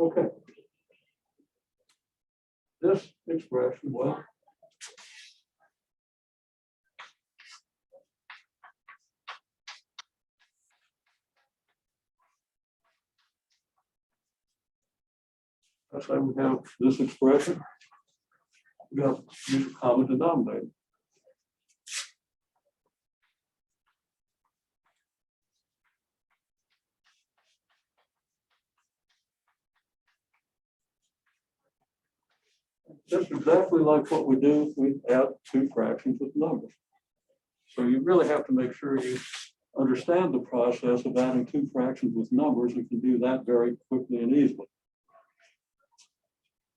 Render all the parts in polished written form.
Okay. This expression will let's say we have this expression. We have to use a common denominator. Just exactly like what we do if we add two fractions with numbers. So you really have to make sure you understand the process of adding two fractions with numbers. You can do that very quickly and easily.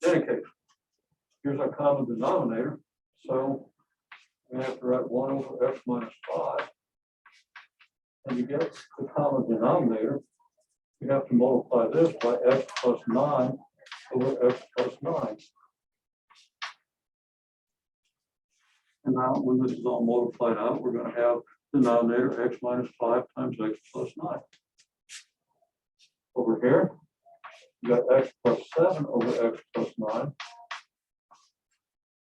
In any case, here's our common denominator. So we have to write 1 over x minus 5. And to get the common denominator, you have to multiply this by x plus 9 over x plus 9. And now when this is all multiplied out, we're going to have denominator x minus 5 times x plus 9. Over here, we got x plus 7 over x plus 9.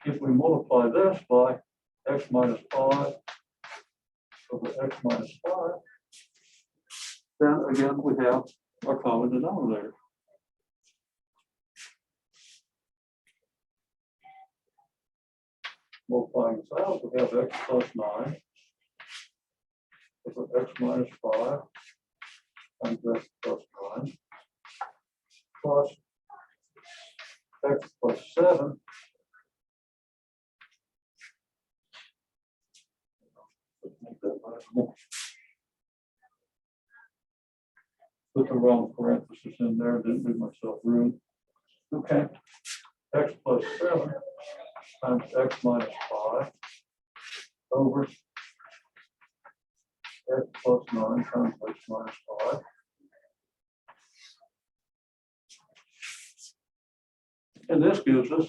If we multiply this by x minus 5 over x minus 5, then again we have our common denominator. Multiplying this out, we have x plus 9 over x minus 5 times x plus 9 plus x plus 7 put the wrong parenthesis in there, didn't leave myself room. Okay, x plus 7 times x minus 5 over x plus 9 times x minus 5. And this gives us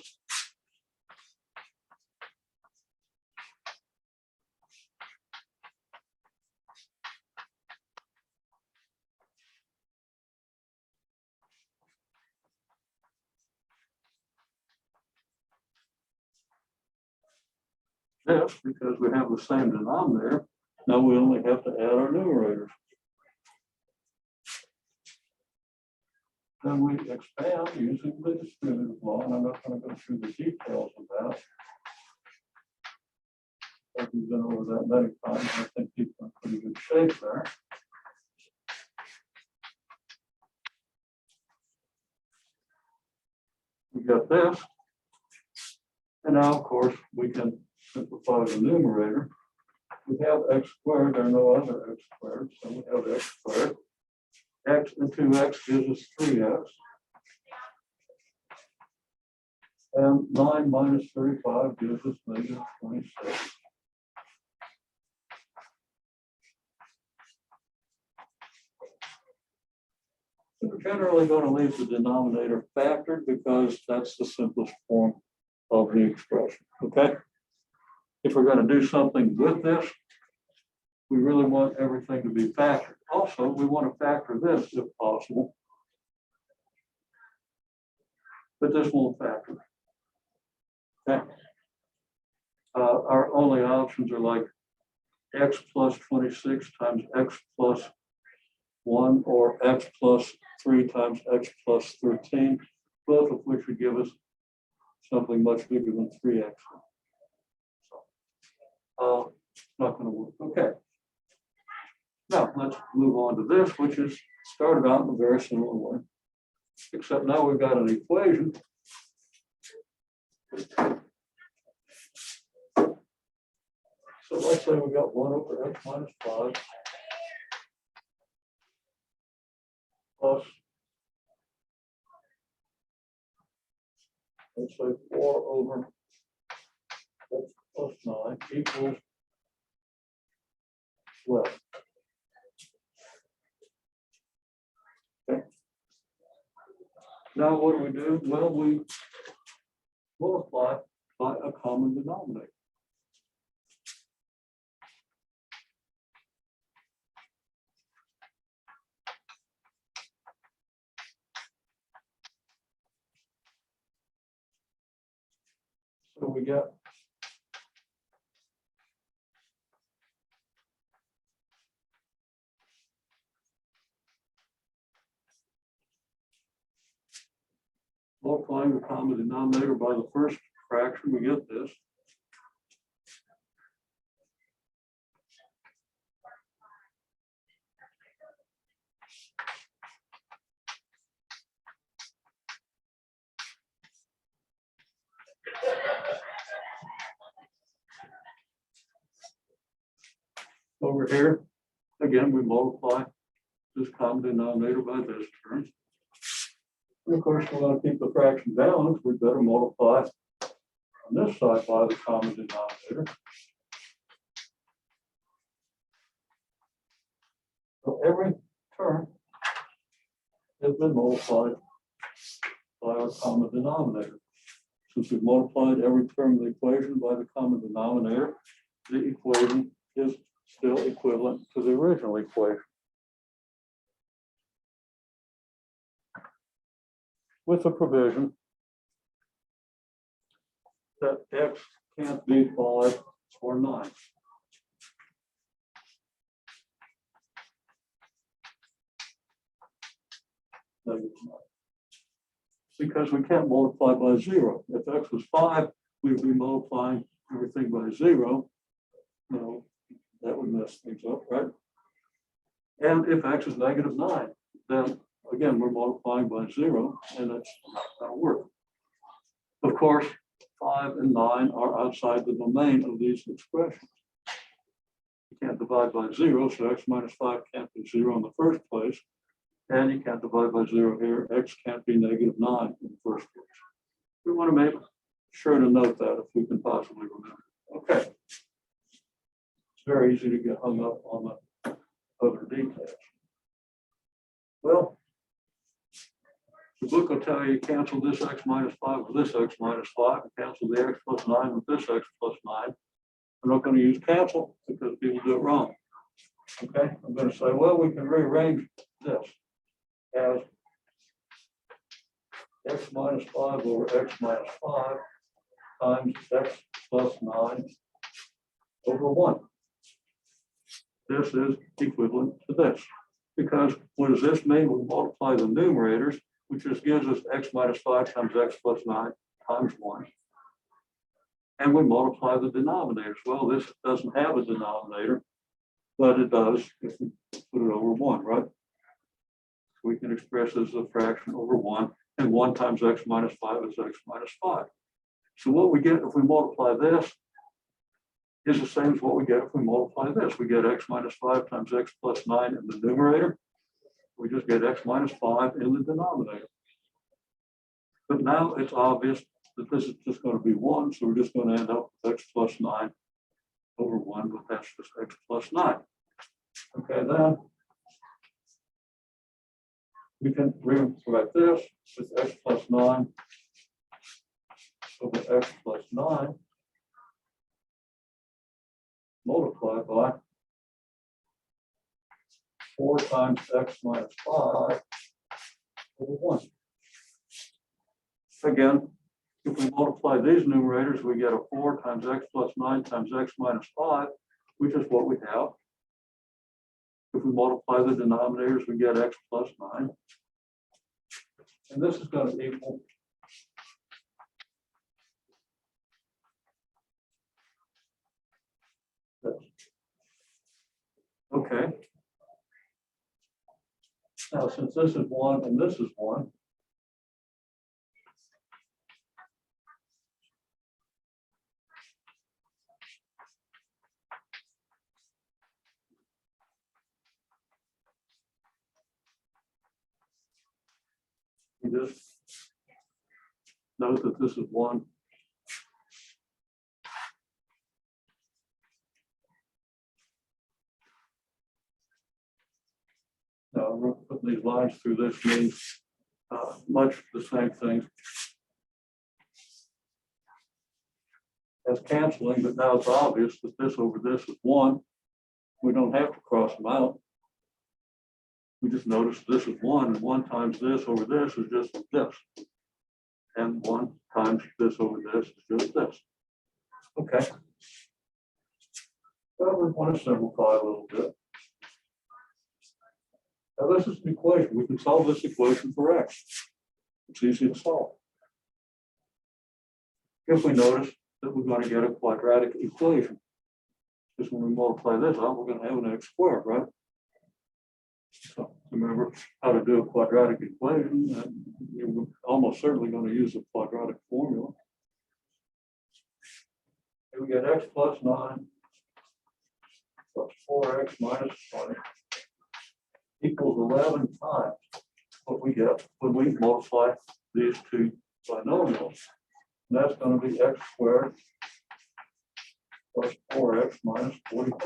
this, because we have the same denominator. Now we only have to add our numerators. Then we expand using the distributive law, and I'm not going to go through the details of that. We've been over that many times. I think people are in pretty good shape there. We got this. And now, of course, we can simplify the numerator. We have x squared, there are no other x squared, so we have x squared. X into x gives us 3x. And 9 minus 35 gives us negative 26. So we're generally going to leave the denominator factored because that's the simplest form of the expression, okay? If we're going to do something with this, we really want everything to be factored. Also, we want to factor this if possible, but this won't factor. Okay. Our only options are like x plus 26 times x plus 1 or x plus 3 times x plus 13, both of which would give us something much bigger than 3x. So, not going to work. Okay. Now, let's move on to this, which is started out in a very similar way, except now we've got an equation. So let's say we got 1 over x minus 5 plus, let's say 4 over x plus 9 equals 12. Okay. Now what do? Well, we multiply by a common denominator. we get? Multiplying the common denominator by the first fraction, we get this. Over here, again, we multiply this common denominator by this term. And of course, we want to keep the fraction balanced. We better multiply on this side by the common denominator. So every term has been multiplied by our common denominator. Since we've multiplied every term of the equation by the common denominator, the equation is still equivalent to the original equation. With the provision that x can't be 5 or 9. Because we can't multiply by 0. If x was 5, we'd be multiplying everything by 0. No, that would mess things up, right? And if x is negative 9, then again, we're multiplying by 0, and that's not going to work. Of course, 5 and 9 are outside the domain of these expressions. You can't divide by 0, so x minus 5 can't be 0 in the first place. And you can't divide by 0 here. X can't be negative 9 in the first place. We want to make sure to note that if we can possibly remember. Okay. It's very easy to get hung up on the other details. Well, the book will tell you cancel this x minus 5 with this x minus 5, and cancel the x plus 9 with this x plus 9. I'm not going to use cancel because people do it wrong. Okay, I'm going to say, well, we can rearrange this as x minus 5 over x minus 5 times x plus 9 over 1. This is equivalent to this. Because what does this mean? We multiply the numerators, which just gives us x minus 5 times x plus 9 times 1. And we multiply the denominators. Well, this doesn't have a denominator, but it does if we put it over 1, right? We can express this as a fraction over 1, and 1 times x minus 5 is x minus 5. So what we get if we multiply this is the same as what we get if we multiply this. We get x minus 5 times x plus 9 in the numerator. We just get x minus 5 in the denominator. But now it's obvious that this is just going to be 1, so we're just going to end up with x plus 9 over 1, but that's just x plus 9. Okay, then we can rewrite this with x plus 9 over x plus 9 multiplied by 4 times x minus 5 over 1. Again, if we multiply these numerators, we get a 4 times x plus 9 times x minus 5, which is what we have. If we multiply the denominators, we get x plus 9. And this is going to equal this. Okay. Now, since this is 1 and this is 1, we just note that this is 1. Now, putting these lines through this means much the same thing as canceling, but now it's obvious that this over this is 1. We don't have to cross them out. We just notice this is 1, and 1 times this over this is just this. And 1 times this over this is just this. Okay. Well, we want to simplify a little bit. Now, this is an equation. We can solve this equation for x. It's easy to solve. If we notice that we're going to get a quadratic equation, because when we multiply this out, we're going to have an x squared, right? So remember how to do a quadratic equation, and you're almost certainly going to use a quadratic formula. Here we get x plus 9 plus 4x minus 20 equals 11 times what we get when we multiply these two binomials. And that's going to be x squared plus 4x minus 45.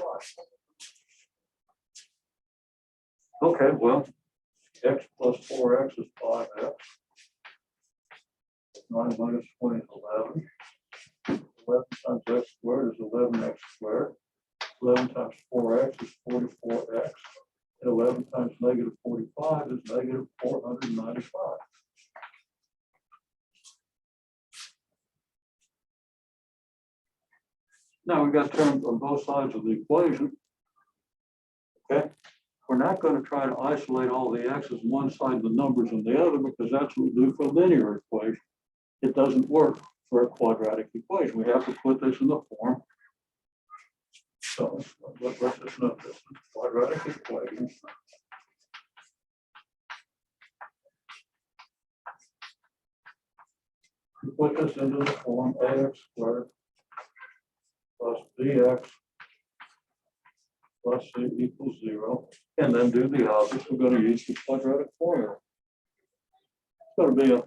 Okay, well, x plus 4x is 5x. 9 minus 20 is 11. 11 times x squared is 11x squared. 11 times 4x is 44x. And 11 times negative 45 is negative 495. Now we've got terms on both sides of the equation. Okay. We're not going to try to isolate all the x's on one side, the numbers on the other, because that's what we do for a linear equation. It doesn't work for a quadratic equation. We have to put this in the form. So let's just note this quadratic equation. We put this into the form ax squared plus bx plus c equals 0, and then do the obvious. We're going to use the quadratic formula. It's going to be a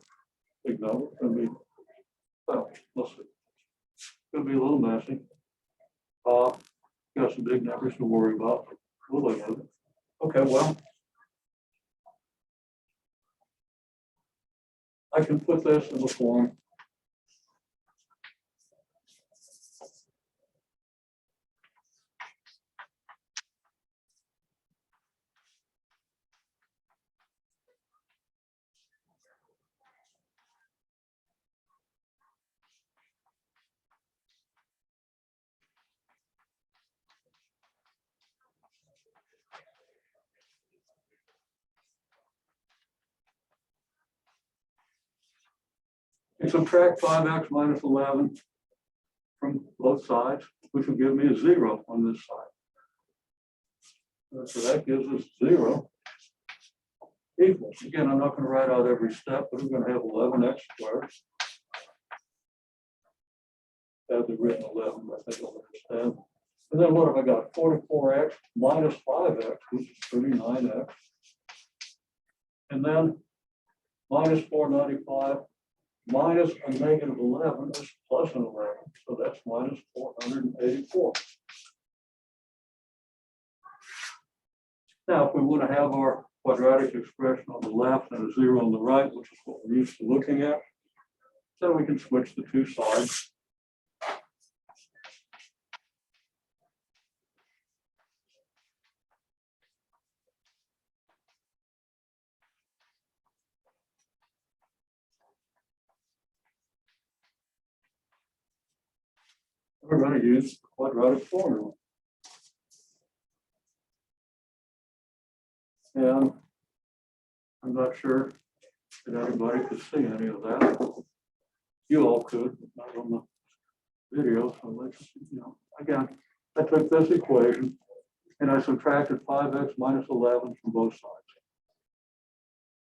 big number. It's going to be, well, let's see. It's going to be a little messy. Got some big numbers to worry about. We'll look at it. Okay, well, I can put this in the form and subtract 5x minus 11 from both sides, which will give me a 0 on this side. So that gives us 0 equals. Again, I'm not going to write out every step, but we're going to have 11x squared. Have the written 11, I think I'll understand. And then what have I got? 44x minus 5x, which is 39x. And then minus 495 minus a negative 11 is plus an 11. So that's minus 484. Now, if we want to have our quadratic expression on the left and a 0 on the right, which is what we're used to looking at, then we can switch the two sides. We're going to use the quadratic formula. And I'm not sure that anybody could see any of that. You all could, but not on the video. So let's, again, I took this equation and I subtracted 5x minus 11 from both sides.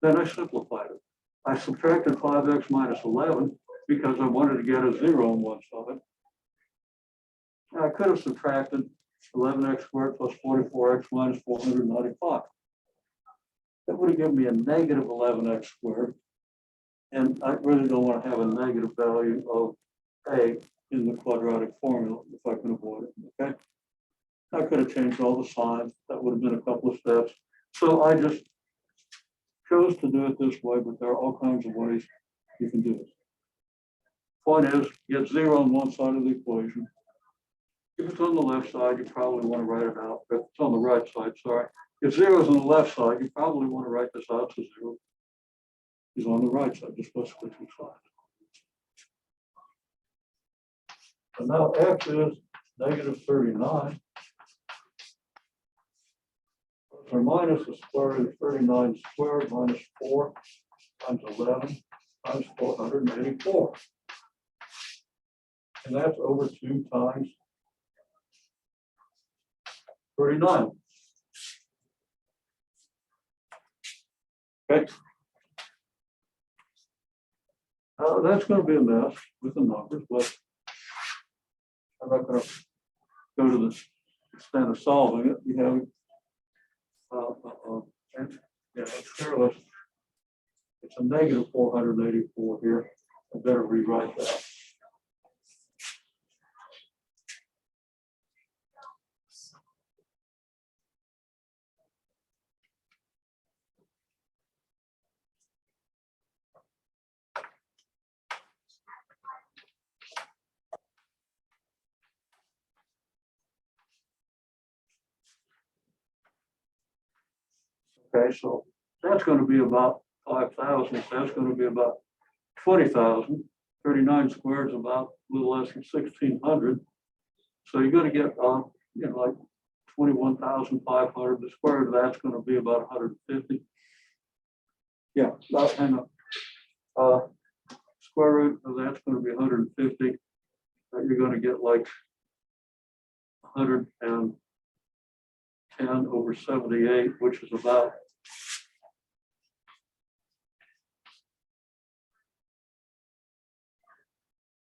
Then I simplified it. I subtracted 5x minus 11 because I wanted to get a 0 on one side. And I could have subtracted 11x squared plus 44x minus 495. That would have given me a negative 11x squared. And I really don't want to have a negative value of a in the quadratic formula if I can avoid it, okay? I could have changed all the signs. That would have been a couple of steps. So I just chose to do it this way, but there are all kinds of ways you can do it. Point is, get 0 on one side of the equation. If it's on the left side, you probably want to write it out. If it's on the right side, sorry. If 0 is on the left side, you probably want to write this out to 0 is on the right side. Just let's switch the sides. And now x is negative 39. Plus or minus the square root of 39 squared minus 4 times 11 times 484. And that's over 2 times 39. Okay. That's going to be a mess with the numbers, but I'm not going to go to the extent of solving it. We have, yeah, it's careless. It's a negative 484 here. I better rewrite that. Okay, so that's going to be about 5,000. That's going to be about 20,000. 39 squared is about a little less than 1,600. So you're going to get, like 21,500. The square root of that's going to be about 150. Yeah, hang on. Square root of that's going to be 150. You're going to get like 110 over 78, which is about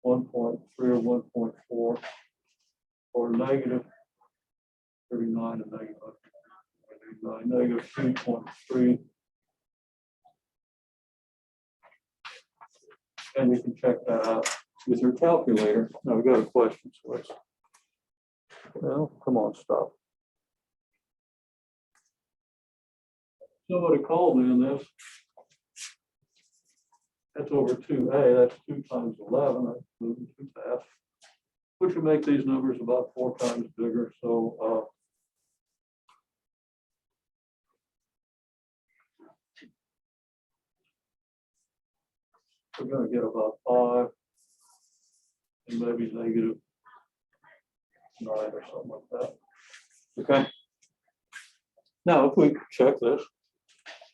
1.3 or 1.4, or negative 39 and negative 2.3. And you can check that out with your calculator. Now we've got a question, so let's, well, come on, stop. Somebody called me on this. That's over 2a, that's 2 times 11, that's moving too fast, which would make these numbers about 4 times bigger. So we're going to get about 5 and maybe negative 9 or something like that. Okay. Now, if we check this,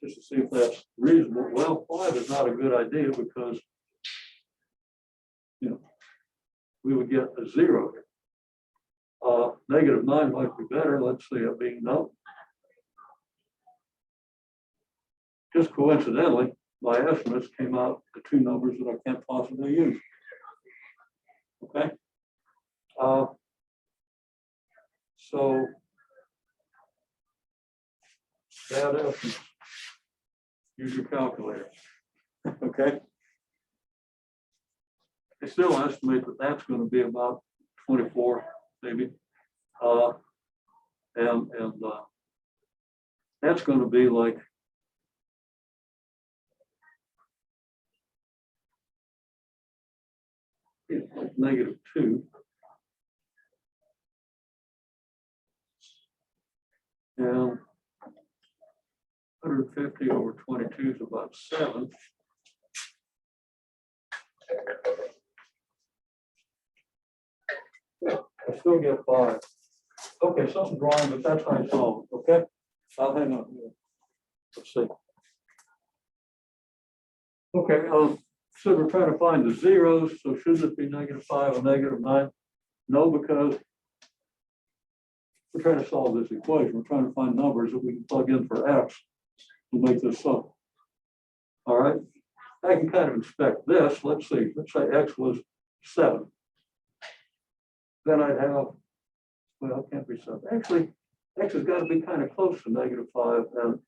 just to see if that's reasonable. Well, 5 is not a good idea because, we would get a 0 here. Negative 9 might be better. Let's see it being no. Just coincidentally, my estimates came out the 2 numbers that I can't possibly use. Okay. So bad estimates. Use your calculator. Okay. I still estimate that that's going to be about 24, maybe. And that's going to be like negative 2. And 150 over 22 is about 7. I still get 5. Okay, something's wrong, but that's how I solve it. Okay, I'll hang on here. Let's see. Okay, so we're trying to find the zeros. So should it be negative 5 and negative 9? No, because we're trying to solve this equation. We're trying to find numbers that we can plug in for x to make this sum. All right, I can kind of inspect this. Let's see. Let's say x was 7. Then I'd have, well, it can't be 7. Actually, x has got to be kind of close to negative 5 and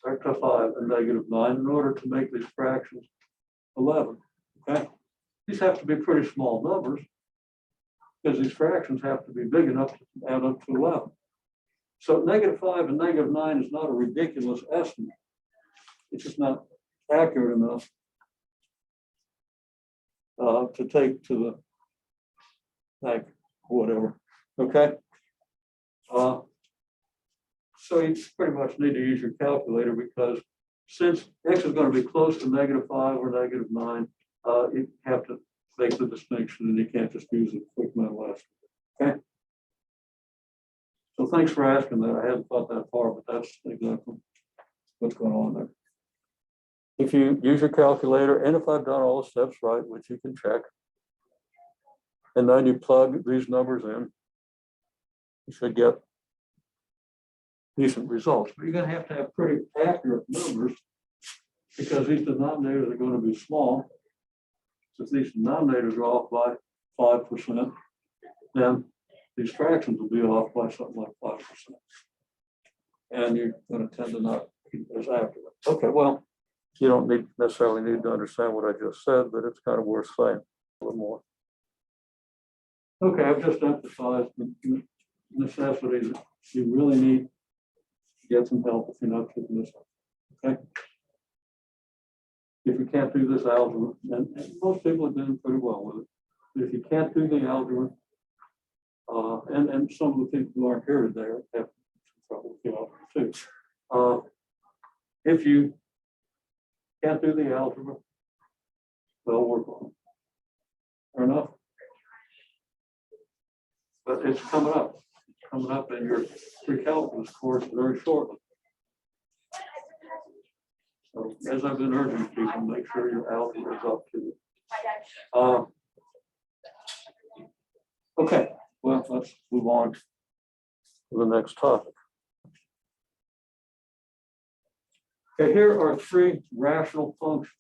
or to 5 and negative 9 in order to make these fractions 11. Okay, these have to be pretty small numbers because these fractions have to be big enough to add up to 11. So negative 5 and negative 9 is not a ridiculous estimate. It's just not accurate enough to take to the like whatever. Okay. So you pretty much need to use your calculator because since x is going to be close to negative 5 or negative 9, you have to make the distinction, and you can't just use a quick mental estimate. Okay. So thanks for asking that. I hadn't thought that far, but that's exactly what's going on there. If you use your calculator, and if I've done all the steps right, which you can check, and then you plug these numbers in, you should get decent results. But you're going to have pretty accurate numbers because these denominators are going to be small. So if these denominators are off by 5%, then these fractions will be off by something like 5%. And you're going to tend to not keep as accurate. Okay, well, you don't necessarily need to understand what I just said, but it's kind of worth saying a little more. Okay, I've just emphasized the necessity that you really need to get some help if you're not keeping this up. Okay. If you can't do this algebra, and most people are doing pretty well with it, but if you can't do the algebra, and some of the people who aren't here today have some trouble with the algebra too. If you can't do the algebra, they'll work on it. Fair enough? But it's coming up. It's coming up in your pre-calculus course very shortly. So as I've been urging people, make sure your algebra is up to it. Okay, well, let's move on to the next topic. Okay, here are three rational functions.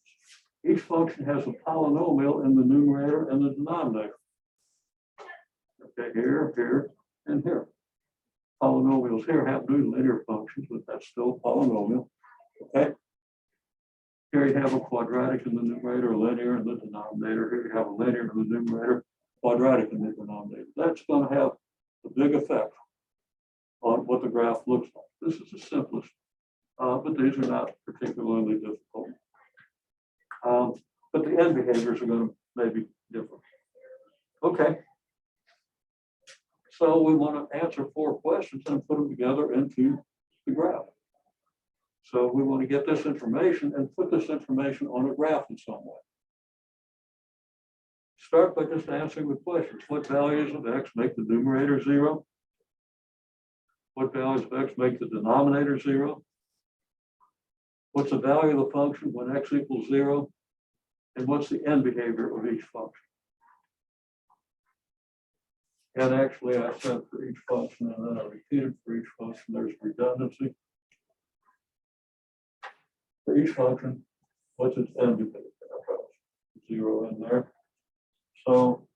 Each function has a polynomial in the numerator and the denominator. Okay, here, here, and here. Polynomials here have to be linear functions, but that's still a polynomial. Okay. Here you have a quadratic in the numerator, a linear in the denominator. Here you have a linear in the numerator, quadratic in the denominator. That's going to have a big effect on what the graph looks like. This is the simplest, but these are not particularly difficult. But the end behaviors are going to maybe differ. Okay. So we want to answer 4 questions and put them together into the graph. So we want to get this information and put this information on a graph in some way. Start by just answering the questions. What values of x make the numerator 0? What values of x make the denominator 0? What's the value of the function when x equals 0? And what's the end behavior of each function? And actually, I said for each function, and then I repeated for each function, there's redundancy. For each function, what's its end behavior? 0 in there. So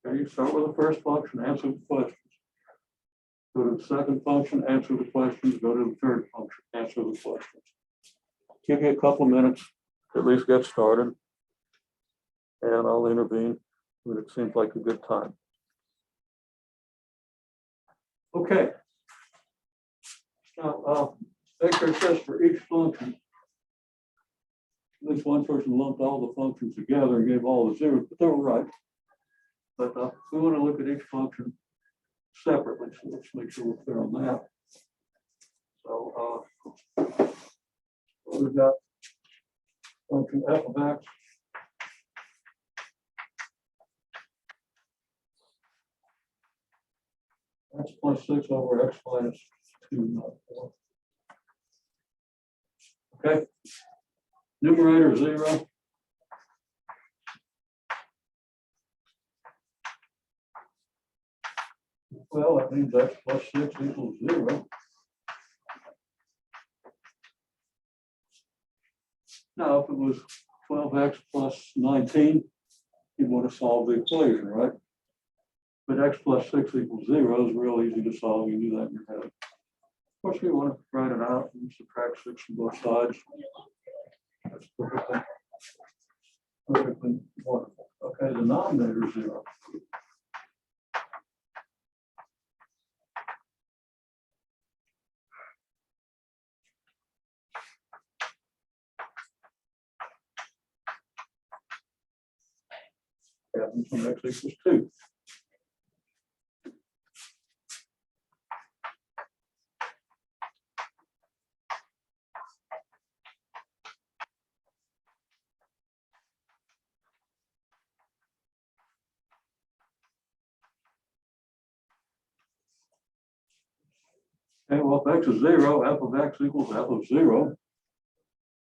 okay, you start with the first function, answer the questions. Go to the second function, answer the questions. Go to the third function, answer the questions. Give you a couple minutes to at least get started, and I'll intervene when it seems like a good time. Okay. Now, Baker says for each function, at least one person lumped all the functions together and gave all the zeros, but they were right. But we want to look at each function separately, so let's make sure we're clear on that. So we've got function f of x. X plus 6 over x minus 2, not 4. Okay. Numerator 0. Well, that means x plus 6 equals 0. Now, if it was 12x plus 19, you'd want to solve the equation, right? But x plus 6 equals 0 is real easy to solve. You do that in your head. Of course, we want to write it out and subtract 6 from both sides. That's perfectly wonderful. Okay, the denominator is 0. Happens when x equals 2. Okay, well, if x is 0, f of x equals f of 0,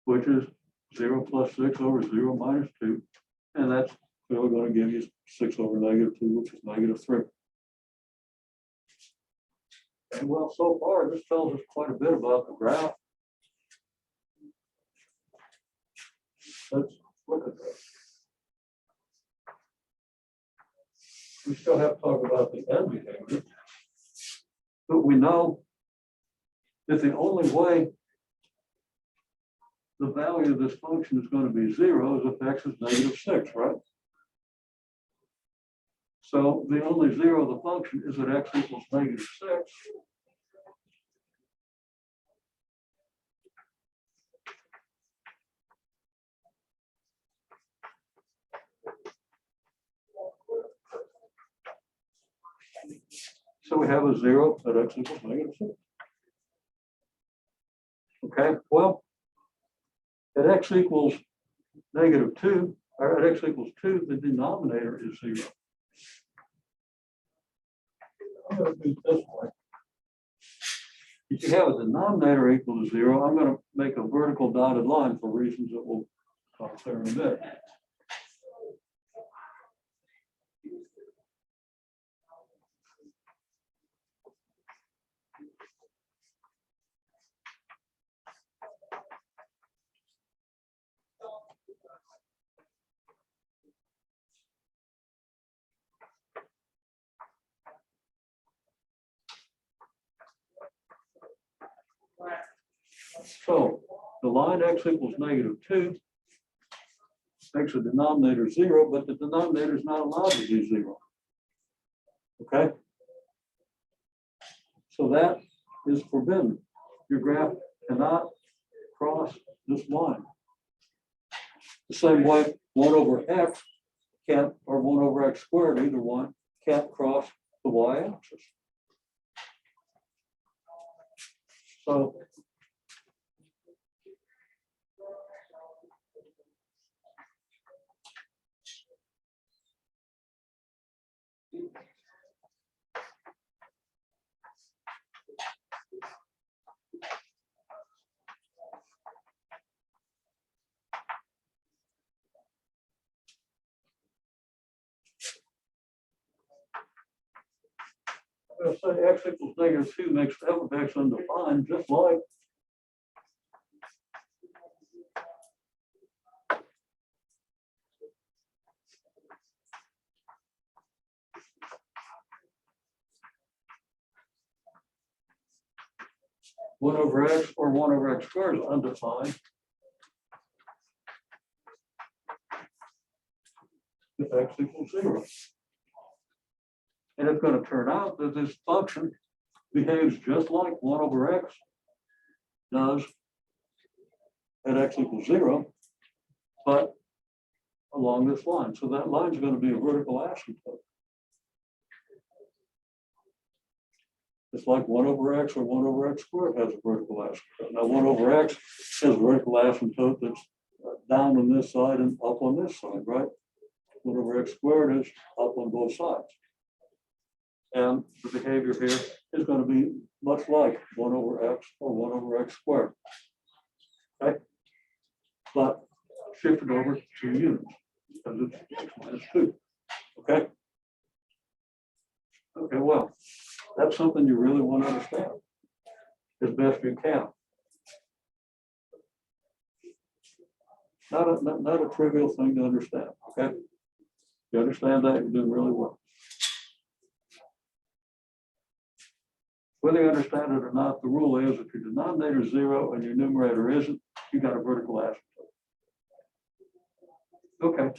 which is 0 plus 6 over 0 minus 2. And that's really going to give you 6 over negative 2, which is negative 3. And well, so far, this tells us quite a bit about the graph. Let's look at that. We still have to talk about the end behavior. But we know that the only way the value of this function is going to be 0 is if x is negative 6, right? So the only 0 of the function is that x equals negative 6. So we have a 0 at x equals negative 6. Okay, well, at x equals negative 2, or at x equals 2, the denominator is 0. I'm going to do it this way. If you have a denominator equal to 0, I'm going to make a vertical dotted line for reasons that we'll talk there in a bit. So the line x equals negative 2 makes the denominator 0, but the denominator is not allowed to be 0. Okay? So that is forbidden. Your graph cannot cross this line. The same way 1 over x can't, or 1 over x squared, either one, can't cross the y-axis. So I'm going to say x equals negative 2 makes f of x undefined, just like one over x or 1 over x squared is undefined. If x equals 0. And it's going to turn out that this function behaves just like 1 over x does at x equals 0, but along this line. So that line is going to be a vertical asymptote. It's like 1 over x or 1 over x squared has a vertical asymptote. Now 1 over x has a vertical asymptote that's down on this side and up on this side, right? 1 over x squared is up on both sides. And the behavior here is going to be much like 1 over x or 1 over x squared. Okay? But shifted over 2 units because it's x minus 2. Okay? Okay, well, that's something you really want to understand as best you can. Not a trivial thing to understand. Okay? You understand that, you're doing really well. Whether you understand it or not, the rule is if your denominator is 0 and your numerator isn't, you got a vertical asymptote. Okay.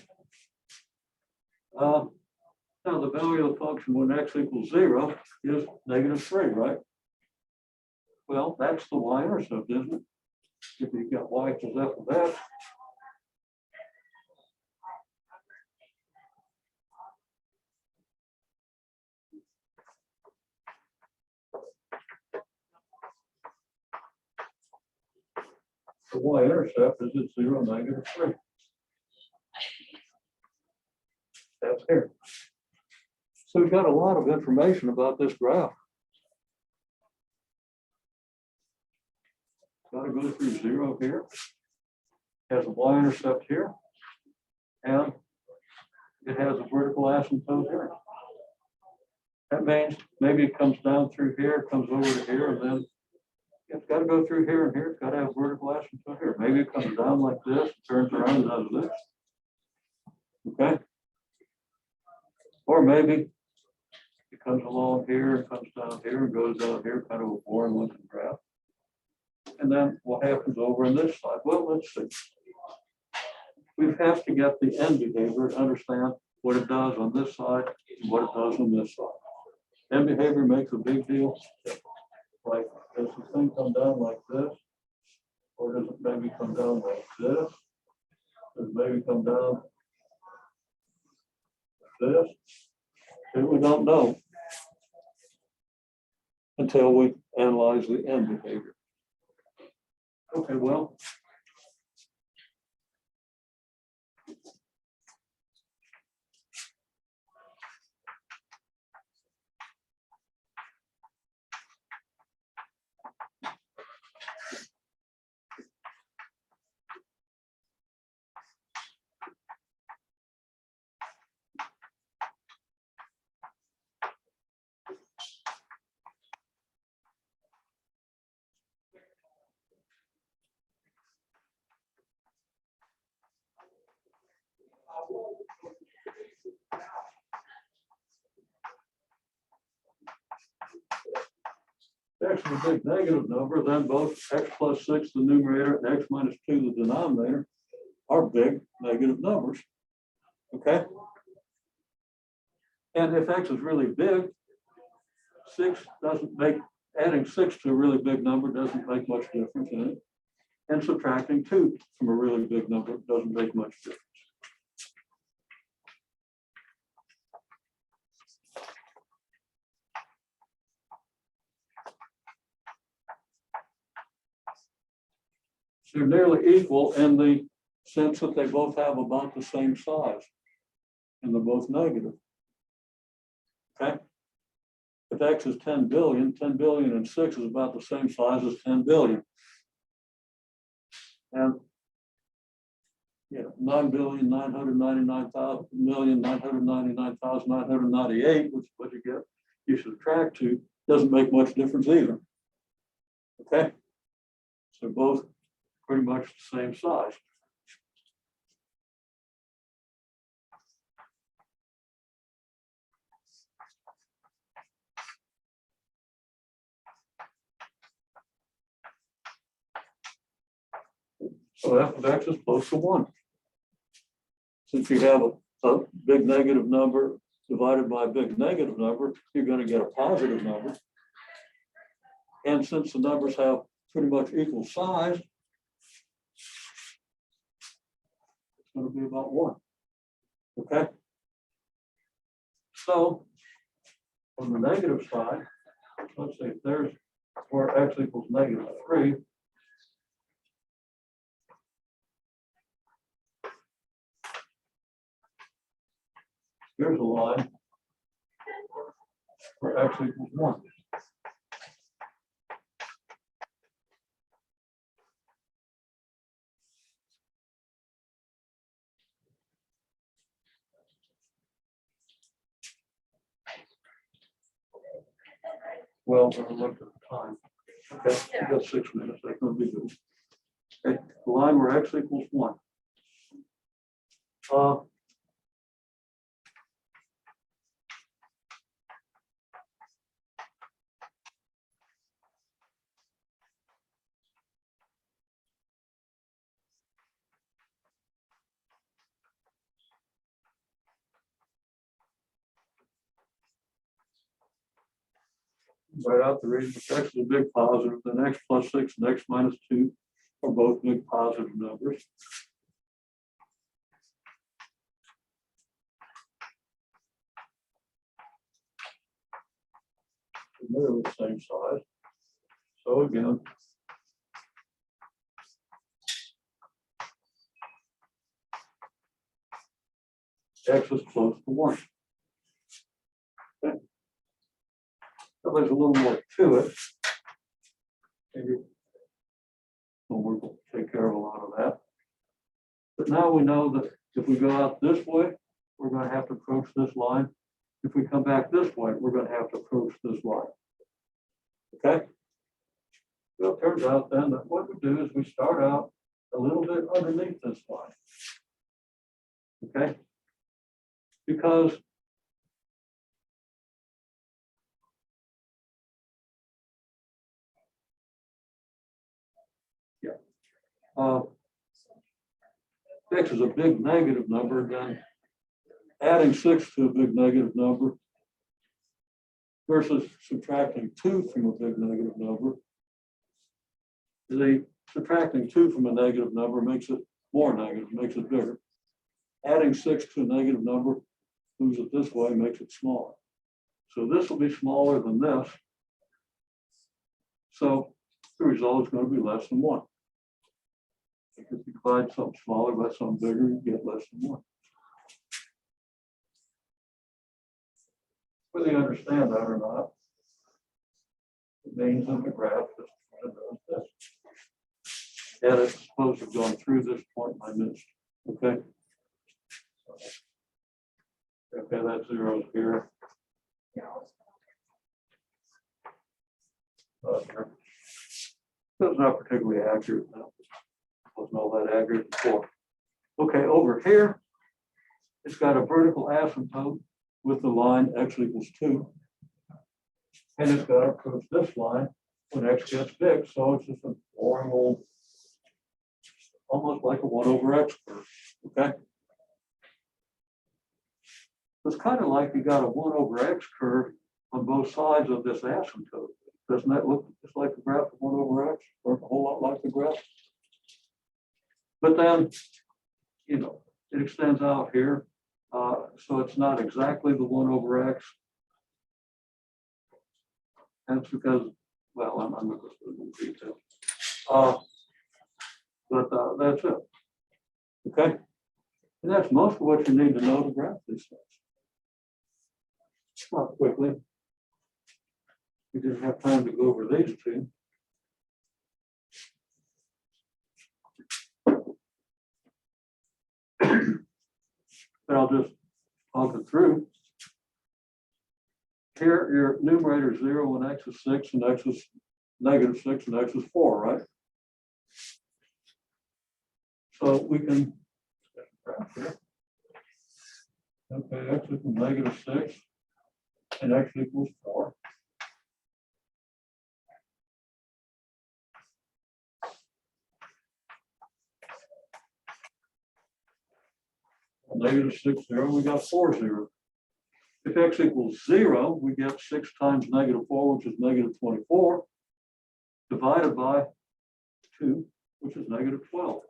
Now the value of the function when x equals 0 is negative 3, right? Well, that's the y-intercept, isn't it? If you got y equals f of x, the y-intercept is at 0, negative 3. That's here. So we've got a lot of information about this graph. got to go through 0 here, has a y-intercept here, and it has a vertical asymptote here. That means maybe it comes down through here, comes over to here, and then it's got to go through here and here. It's got to have a vertical asymptote here. Maybe it comes down like this, turns around and does this. Okay? Or maybe it comes along here, comes down here, and goes down here, kind of a boring looking graph. And then what happens over on this side? Well, let's see. We have to get the end behavior to understand what it does on this side and what it does on this side. End behavior makes a big deal. Like, does the thing come down like this? Or does it maybe come down like this? Does it maybe come down like this? And we don't know until we analyze the end behavior. Okay, well, x is a big negative number, then both x plus 6, the numerator, and x minus 2, the denominator, are big negative numbers. Okay? And if x is really big, 6 doesn't make, adding 6 to a really big number doesn't make much difference in it. And subtracting 2 from a really big number doesn't make much difference. They're nearly equal in the sense that they both have about the same size, and they're both negative. Okay? If x is 10 billion, 10 billion and 6 is about the same size as 10 billion. And 9,999,999,998, which is what you get, you subtract 2, doesn't make much difference either. Okay? So both pretty much the same size. So f of x is close to 1. Since you have a big negative number divided by a big negative number, you're going to get a positive number. And since the numbers have pretty much equal size, it's going to be about 1. Okay? So on the negative side, let's see, there's where x equals -3. Here's a line where x equals 1. Well, we'll look at the time. Okay, we got 6 minutes. That's going to be good. Okay, the line where x equals 1. Write out the reason if x is a big positive, then x plus 6 and x minus 2 are both big positive numbers. They're the same size. So again, x is close to 1. Okay. So there's a little more to it. Maybe So we're going to take care of a lot of that. But now we know that if we go out this way, we're going to have to approach this line. If we come back this way, we're going to have to approach this line. Okay? Well, it turns out then that what we do is we start out a little bit underneath this line. Okay? Because x is a big negative number, then adding 6 to a big negative number versus subtracting 2 from a big negative number. The subtracting 2 from a negative number makes it more negative, makes it bigger. Adding 6 to a negative number moves it this way, makes it smaller. So this will be smaller than this. So the result is going to be less than 1. If you divide something smaller by something bigger, you get less than 1. Whether you understand that or not, it means in the graph just does this. And it's supposed to have gone through this point I missed. Okay. Okay, that zero's here. That's not particularly accurate now. Wasn't all that accurate before. Okay, over here, it's got a vertical asymptote with the line x equals 2. And it's got to approach this line when x gets big. So it's just a boring old, almost like a 1 over x curve. Okay. It's kind of like you got a 1 over x curve on both sides of this asymptote. Doesn't that look just like the graph of 1 over x, or a whole lot like the graph? But then, you know, it extends out here. So it's not exactly the 1 over x. That's because, well, I'm not going to go into detail. But that's it. Okay. And that's most of what you need to know to graph these things. Not quickly. We didn't have time to go over these two. But I'll just talk it through. Here, your numerator is 0 when x is 6 and x is negative 6 and x is 4, right? So we can, okay, x equals negative 6 and x equals 4. Negative 6, 0, we got 4, 0. If x equals 0, we get 6 times negative 4, which is negative 24, divided by 2, which is negative 12.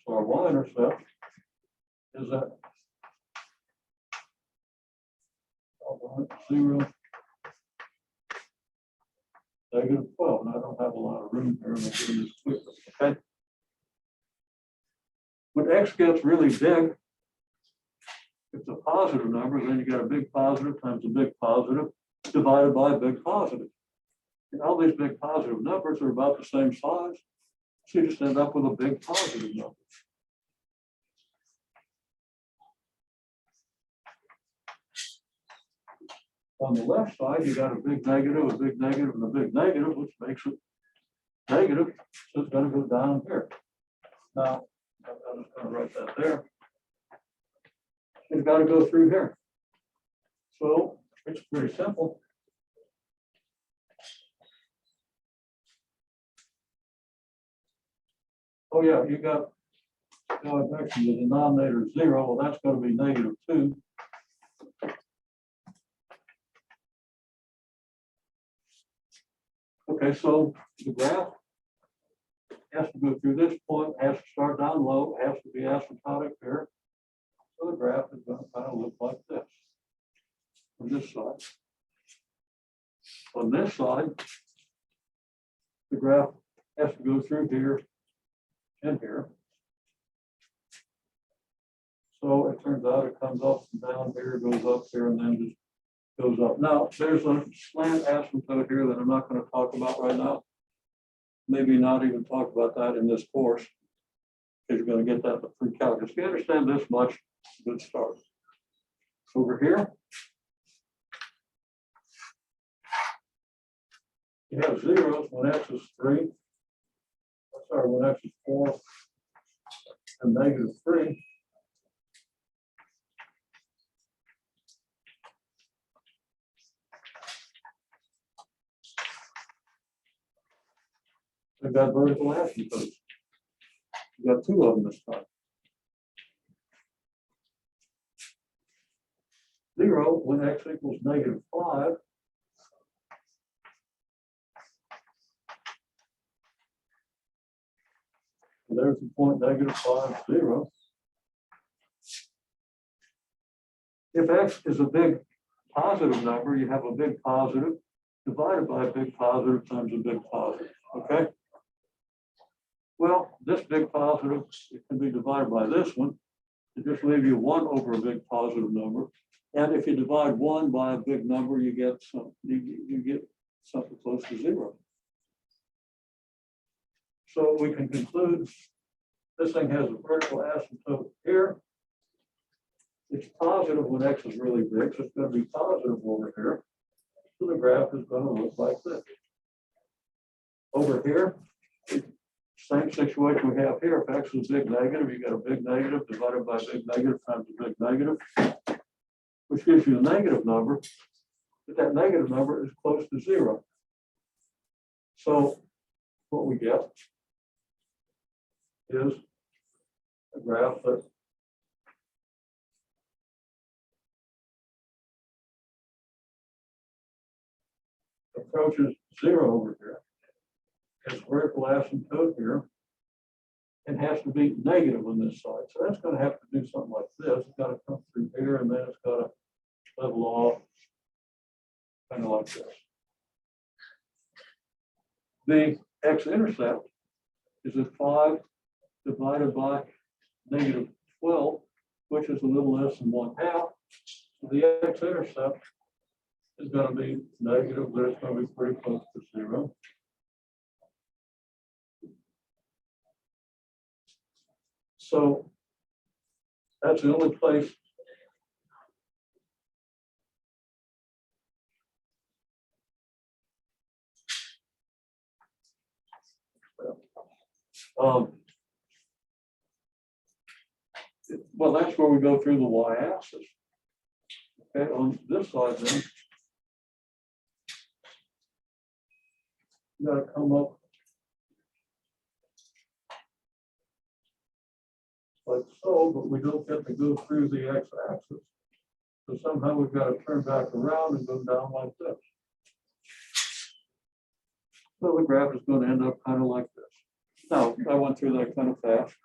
So our y-intercept is that 0, negative 12. And I don't have a lot of room here. I'm going to do this quickly. Okay. When x gets really big, it's a positive number, then you got a big positive times a big positive divided by a big positive. And all these big positive numbers are about the same size. So you just end up with a big positive number. On the left side, you got a big negative, and a big negative, which makes it negative. So it's going to go down here. Now, I'm just going to write that there. It's got to go through here. So it's pretty simple. Oh yeah, you got back to the denominator 0. Well, that's going to be negative 2. Okay, so the graph has to go through this point, has to start down low, has to be asymptotic here. So the graph is going to kind of look like this on this side. On this side, the graph has to go through here and here. So it turns out it comes up and down here, goes up here, and then just goes up. Now, there's a slant asymptote here that I'm not going to talk about right now. maybe not even talk about that in this course, because you're going to get that in the pre-calculus. If you understand this much, good start. Over here, you have zeros when x is 3. Sorry, when x is 4 and negative 3. I've got vertical asymptotes. You got 2 of them this time. 0 when x equals negative 5. So there's the point negative 5, 0. If x is a big positive number, you have a big positive divided by a big positive times a big positive. Okay? Well, this big positive, it can be divided by this one. It just leaves you 1 over a big positive number. And if you divide 1 by a big number, you get something close to 0. So we can conclude this thing has a vertical asymptote here. It's positive when x is really big, so it's going to be positive over here. So the graph is going to look like this. Over here, same situation we have here. If x is a big negative, you got a big negative divided by a big negative times a big negative, which gives you a negative number, but that negative number is close to 0. So what we get is a graph that approaches 0 over here. Has vertical asymptote here and has to be negative on this side. So that's going to have to do something like this. It's got to come through here and then it's got to level off kind of like this. The x-intercept is at 5 divided by negative 12, which is a little less than 1/2. So the x-intercept is going to be negative, but it's going to be pretty close to 0. So that's the only place well, that's where we go through the y-axis. Okay, on this side then, you got to come up like so, but we don't get to go through the x-axis. So somehow we've got to turn back around and go down like this. So the graph is going to end up kind of like this. Now, I went through that kind of fast,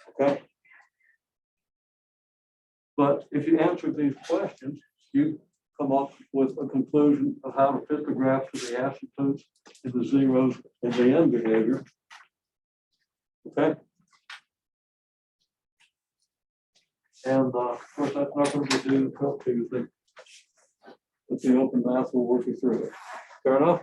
okay? But if you answer these questions, you come up with a conclusion of how to fit the graph to the asymptotes and the zeros and the end behavior, okay? And of course, that's not going to be due until Tuesday. But the open math will work you through it. Fair enough?